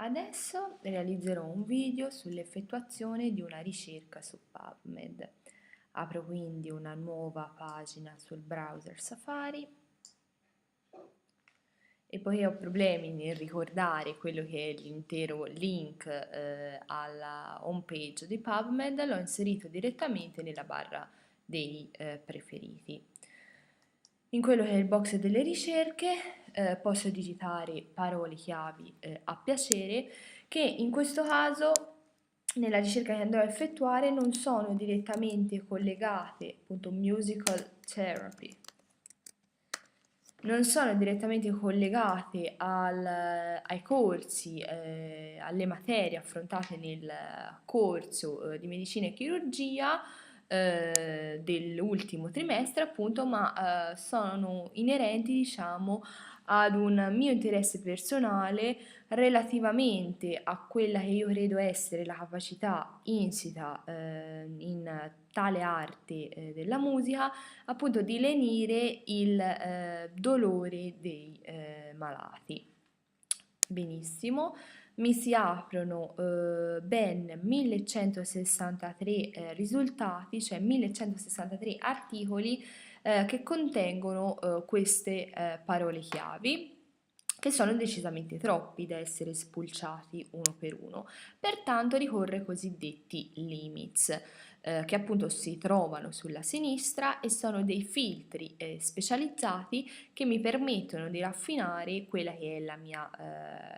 Adesso realizzerò un video sull'effettuazione di una ricerca su PubMed. Apro quindi una nuova pagina sul browser Safari e poiché ho problemi nel ricordare quello che è l'intero link alla home page di PubMed, l'ho inserito direttamente nella barra dei preferiti. In quello che è il box delle ricerche posso digitare parole chiavi a piacere che in questo caso nella ricerca che andrò a effettuare non sono direttamente collegate, appunto musical therapy, non sono direttamente collegate ai corsi, alle materie affrontate nel corso di medicina e chirurgia dell'ultimo trimestre, appunto, ma sono inerenti, diciamo, ad un mio interesse personale relativamente a quella che io credo essere la capacità insita in tale arte della musica, appunto di lenire il dolore dei malati. Benissimo, mi si aprono ben 1163 risultati, cioè 1163 articoli che contengono queste parole chiavi, che sono decisamente troppi da essere spulciati uno per uno. Pertanto ricorre ai cosiddetti limits, che appunto si trovano sulla sinistra e sono dei filtri specializzati che mi permettono di raffinare quella che è la mia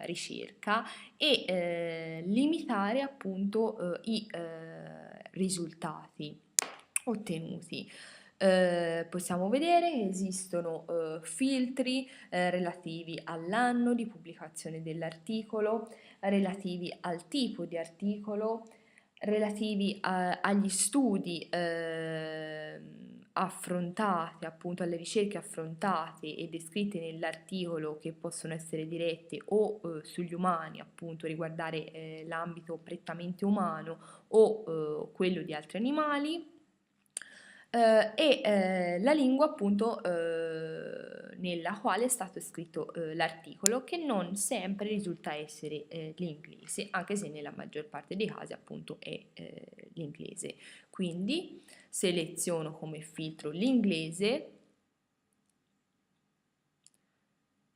ricerca e limitare appunto i risultati ottenuti. Possiamo vedere che esistono filtri relativi all'anno di pubblicazione dell'articolo, relativi al tipo di articolo, relativi agli studi affrontati, appunto alle ricerche affrontate e descritte nell'articolo, che possono essere dirette o sugli umani, appunto riguardare l'ambito prettamente umano o quello di altri animali. La lingua appunto nella quale è stato scritto l'articolo, che non sempre risulta essere l'inglese, anche se nella maggior parte dei casi appunto è l'inglese. Quindi seleziono come filtro l'inglese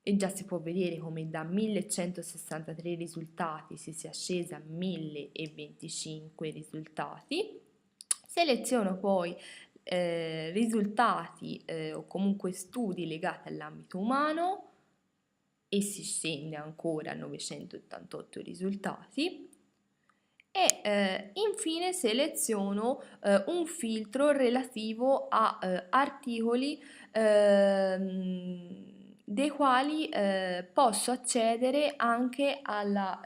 e già si può vedere come da 1163 risultati si sia scesa a 1025 risultati. Seleziono poi risultati o comunque studi legati all'ambito umano e si scende ancora a 988 risultati. E infine seleziono un filtro relativo a articoli dei quali posso accedere anche alla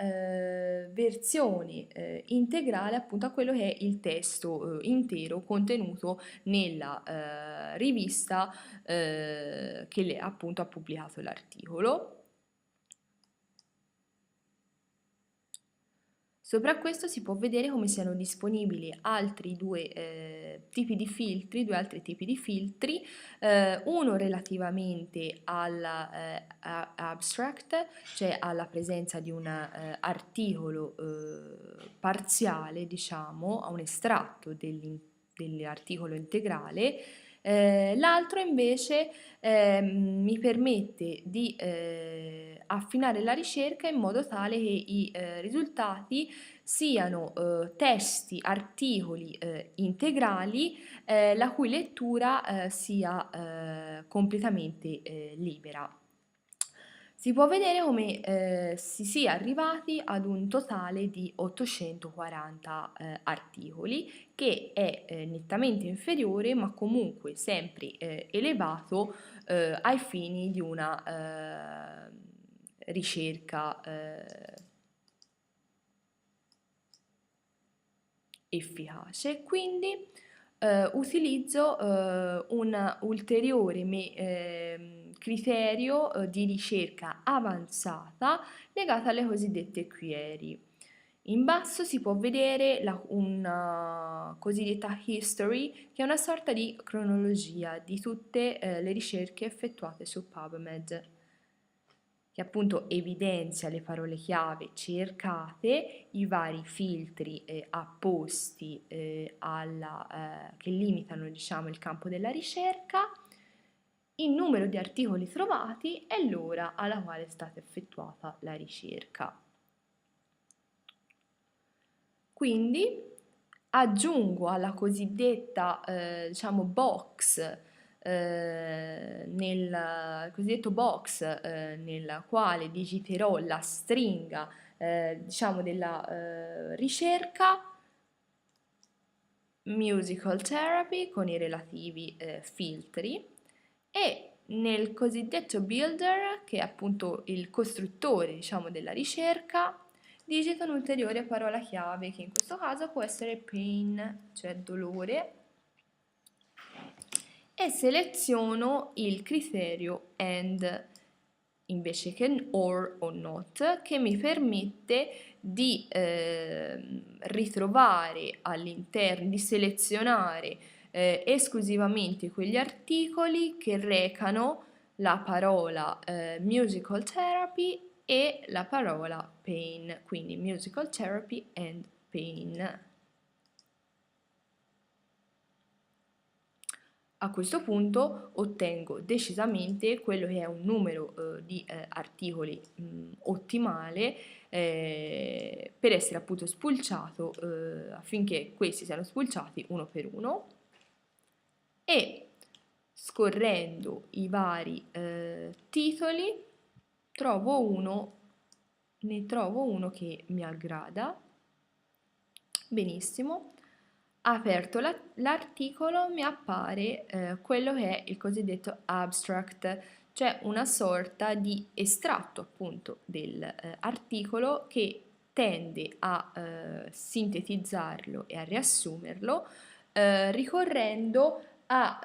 versione integrale, appunto a quello che è il testo intero contenuto nella rivista che appunto ha pubblicato l'articolo. Sopra questo si può vedere come siano disponibili altri due tipi di filtri, due altri tipi di filtri, uno relativamente all'abstract, cioè alla presenza di un articolo parziale, diciamo, a un estratto dell'articolo integrale. L'altro invece mi permette di affinare la ricerca in modo tale che i risultati siano testi, articoli integrali, la cui lettura sia completamente libera. Si può vedere come si sia arrivati ad un totale di 840 articoli, che è nettamente inferiore, ma comunque sempre elevato ai fini di una ricerca efficace. Quindi utilizzo un ulteriore criterio di ricerca avanzata legata alle cosiddette query. In basso si può vedere una cosiddetta history, che è una sorta di cronologia di tutte le ricerche effettuate su PubMed. che appunto evidenzia le parole chiave cercate, i vari filtri apposti che limitano, diciamo, il campo della ricerca, il numero di articoli trovati e l'ora alla quale è stata effettuata la ricerca. Quindi aggiungo alla cosiddetta diciamo box nel cosiddetto box nel quale digiterò la stringa diciamo della ricerca musical therapy con i relativi filtri e nel cosiddetto builder, che è appunto il costruttore, diciamo, della ricerca, digito un'ulteriore parola chiave che in questo caso può essere pain, cioè dolore, e seleziono il criterio and invece che or o not, che mi permette di ritrovare all'interno, di selezionare esclusivamente quegli articoli che recano la parola musical therapy e la parola pain, quindi musical therapy and pain. A questo punto ottengo decisamente quello che è un numero di articoli ottimale per essere appunto spulciato affinché questi siano spulciati uno per uno e scorrendo i vari titoli ne trovo uno che mi aggrada. Benissimo. Aperto l'articolo mi appare quello che è il cosiddetto abstract, cioè una sorta di estratto appunto dell'articolo che tende a sintetizzarlo e a riassumerlo ricorrendo a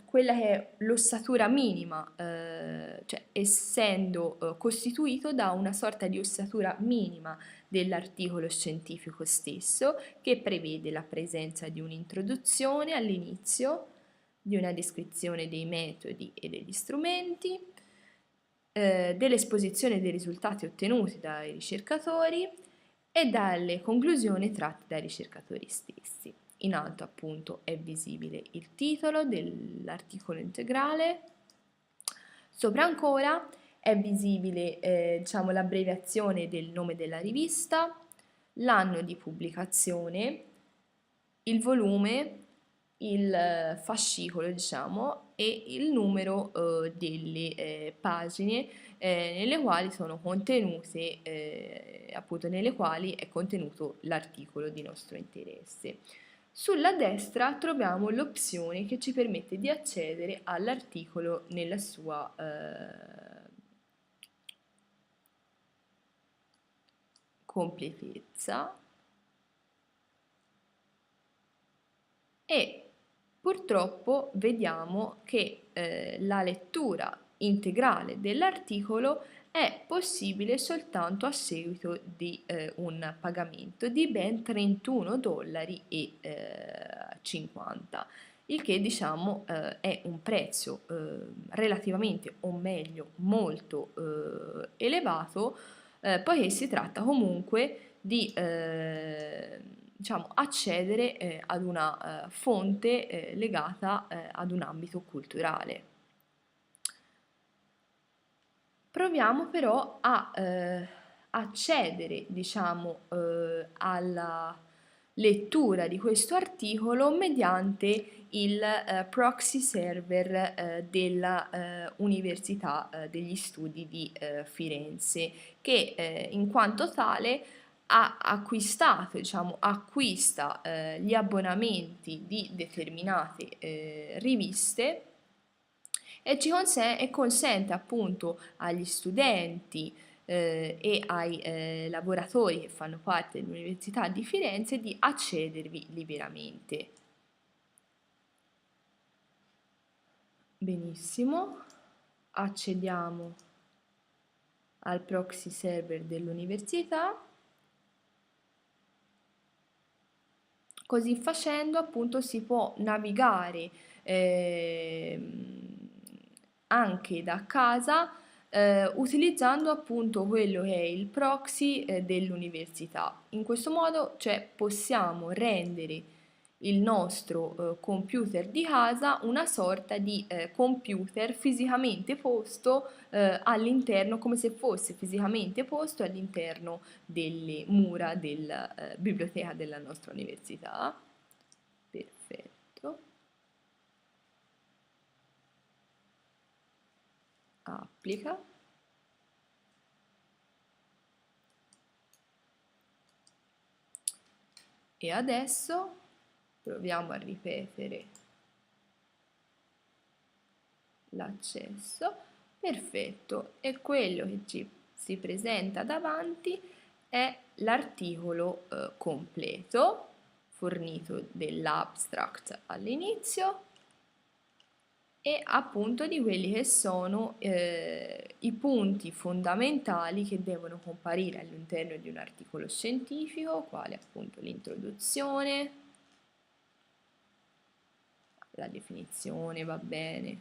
quella che è l'ossatura minima, cioè essendo costituito da una sorta di ossatura minima dell'articolo scientifico stesso, che prevede la presenza di un'introduzione all'inizio, di una descrizione dei metodi e degli strumenti, dell'esposizione dei risultati ottenuti dai ricercatori e dalle conclusioni tratte dai ricercatori stessi. In alto appunto è visibile il titolo dell'articolo integrale, sopra ancora è visibile diciamo, l'abbreviazione del nome della rivista, l'anno di pubblicazione, il volume, il fascicolo diciamo e il numero delle pagine nelle quali sono contenute appunto nelle quali è contenuto l'articolo di nostro interesse. Sulla destra troviamo l'opzione che ci permette di accedere all'articolo nella sua completezza e purtroppo vediamo che la lettura integrale dell'articolo è possibile soltanto a seguito di un pagamento di ben 31 dollari e 50, il che diciamo è un prezzo relativamente o meglio molto elevato poiché si tratta comunque di diciamo, accedere ad una fonte legata ad un ambito culturale. Proviamo però a accedere, diciamo, alla lettura di questo articolo mediante il proxy server della Università degli Studi di Firenze, che in quanto tale ha acquistato, diciamo, acquista gli abbonamenti di determinate riviste e consente appunto agli studenti e ai lavoratori che fanno parte dell'Università di Firenze di accedervi liberamente. Benissimo, accediamo al proxy server dell'università. Così facendo appunto si può navigare anche da casa utilizzando appunto quello che è il proxy dell'università. In questo modo, cioè, possiamo rendere il nostro computer di casa una sorta di computer fisicamente posto all'interno, come se fosse fisicamente posto all'interno delle mura della biblioteca della nostra università. Perfetto. Applica. E adesso proviamo a ripetere l'accesso. Perfetto, e quello che ci si presenta davanti è l'articolo completo fornito dell'abstract all'inizio e appunto di quelli che sono i punti fondamentali che devono comparire all'interno di un articolo scientifico, quale appunto l'introduzione, la definizione, va bene.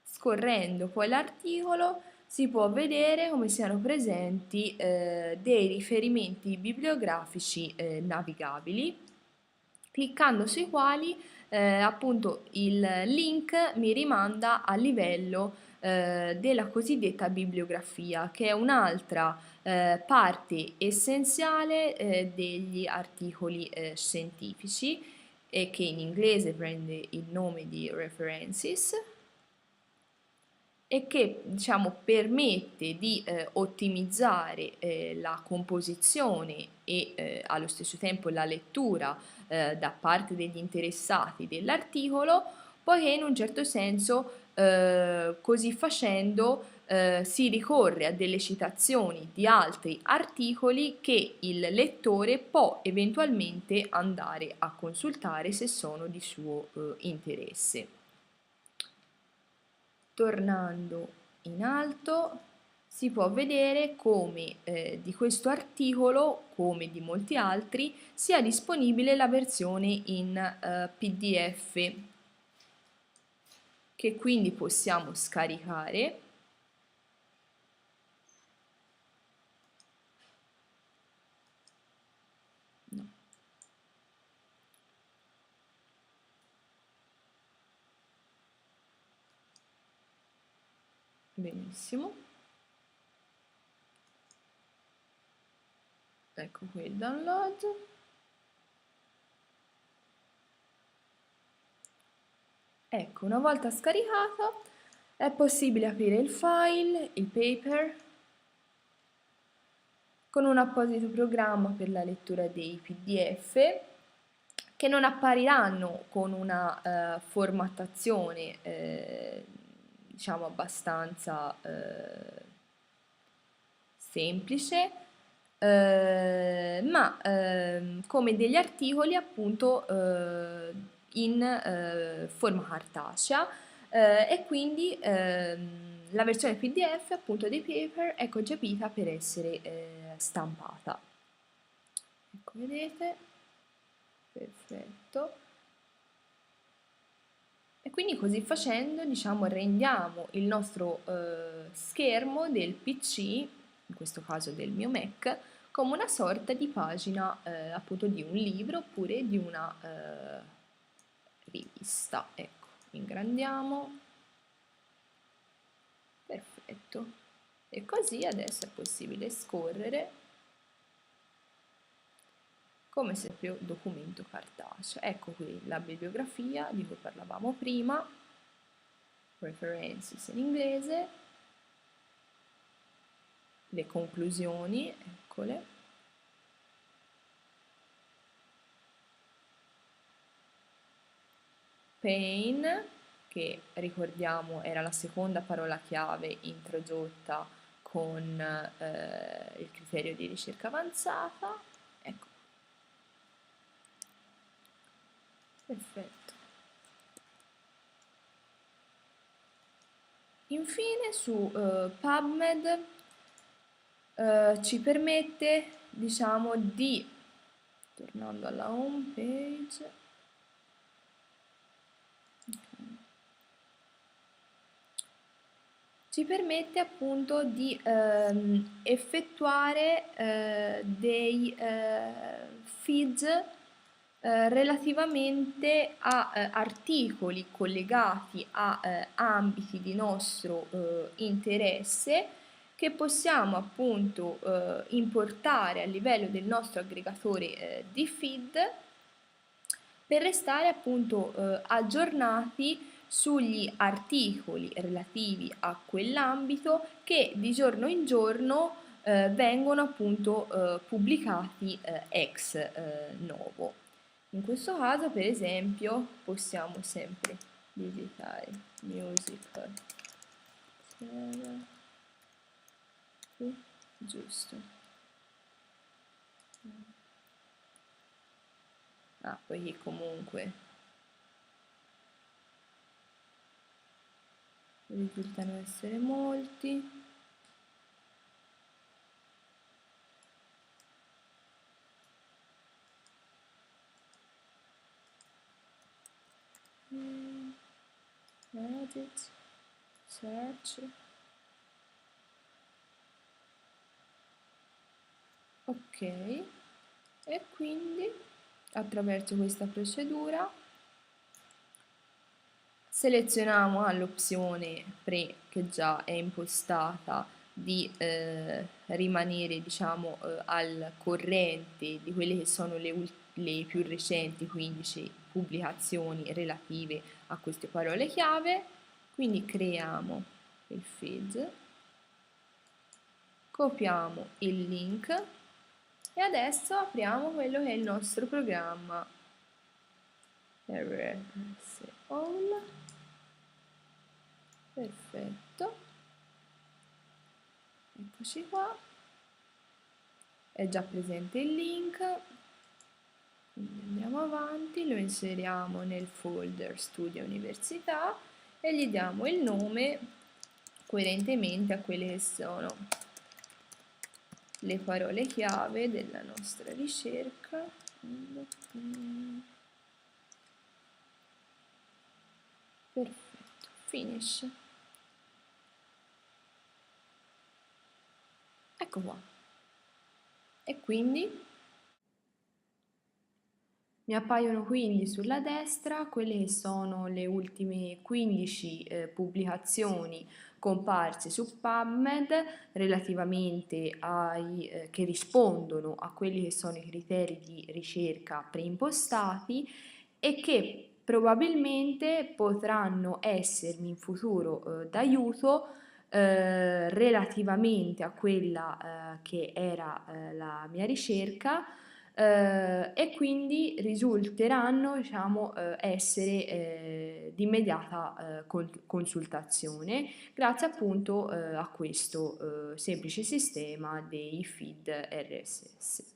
Scorrendo poi l'articolo si può vedere come siano presenti dei riferimenti bibliografici navigabili, cliccando sui quali appunto il link mi rimanda a livello della cosiddetta bibliografia, che è un'altra parte essenziale degli articoli scientifici e che in inglese prende il nome di references e che diciamo permette di ottimizzare la composizione e allo stesso tempo la lettura da parte degli interessati dell'articolo, poiché in un certo senso così facendo si ricorre a delle citazioni di altri articoli che il lettore può eventualmente andare a consultare se sono di suo interesse. Tornando in alto si può vedere come di questo articolo, come di molti altri, sia disponibile la versione in PDF che quindi possiamo scaricare. No. Benissimo. Ecco qui il download. Ecco, una volta scaricato è possibile aprire il file, il paper, con un apposito programma per la lettura dei PDF che non appariranno con una formattazione diciamo abbastanza semplice, ma come degli articoli appunto in forma cartacea e quindi la versione PDF appunto dei paper è concepita per essere stampata. Ecco, vedete? Perfetto. E quindi così facendo, diciamo, rendiamo il nostro schermo del PC, in questo caso del mio Mac, come una sorta di pagina appunto di un libro oppure di una rivista. Ecco, ingrandiamo. Perfetto. E così adesso è possibile scorrere come se fosse un documento cartaceo. Ecco qui la bibliografia di cui parlavamo prima, references in inglese, le conclusioni, eccole, pain, che ricordiamo era la seconda parola chiave introdotta con il criterio di ricerca avanzata, ecco, perfetto. Infine su PubMed ci permette, diciamo, di, tornando alla home page, ci permette appunto di effettuare dei feed relativamente a articoli collegati a ambiti di nostro interesse che possiamo appunto importare a livello del nostro aggregatore di feed per restare appunto aggiornati sugli articoli relativi a quell'ambito che di giorno in giorno vengono appunto pubblicati ex novo. In questo caso, per esempio, possiamo sempre digitare music, giusto. Ah, poiché comunque risultano essere molti. Edit, search. Ok, e quindi attraverso questa procedura selezioniamo l'opzione pre che già è impostata di rimanere diciamo al corrente di quelle che sono le più recenti 15 pubblicazioni relative a queste parole chiave, quindi creiamo il feed, copiamo il link e adesso apriamo quello che è il nostro programma RS All. Perfetto, eccoci qua, è già presente il link, quindi andiamo avanti, lo inseriamo nel folder Studia Università e gli diamo il nome coerentemente a quelle che sono le parole chiave della nostra ricerca. Perfetto, finish. Ecco qua. E quindi mi appaiono quindi sulla destra quelle che sono le ultime 15 pubblicazioni comparse su PubMed relativamente che rispondono a quelli che sono i criteri di ricerca preimpostati e che probabilmente potranno essermi in futuro d'aiuto relativamente a quella che era la mia ricerca e quindi risulteranno diciamo, essere di immediata consultazione grazie appunto a questo semplice sistema dei feed RSS.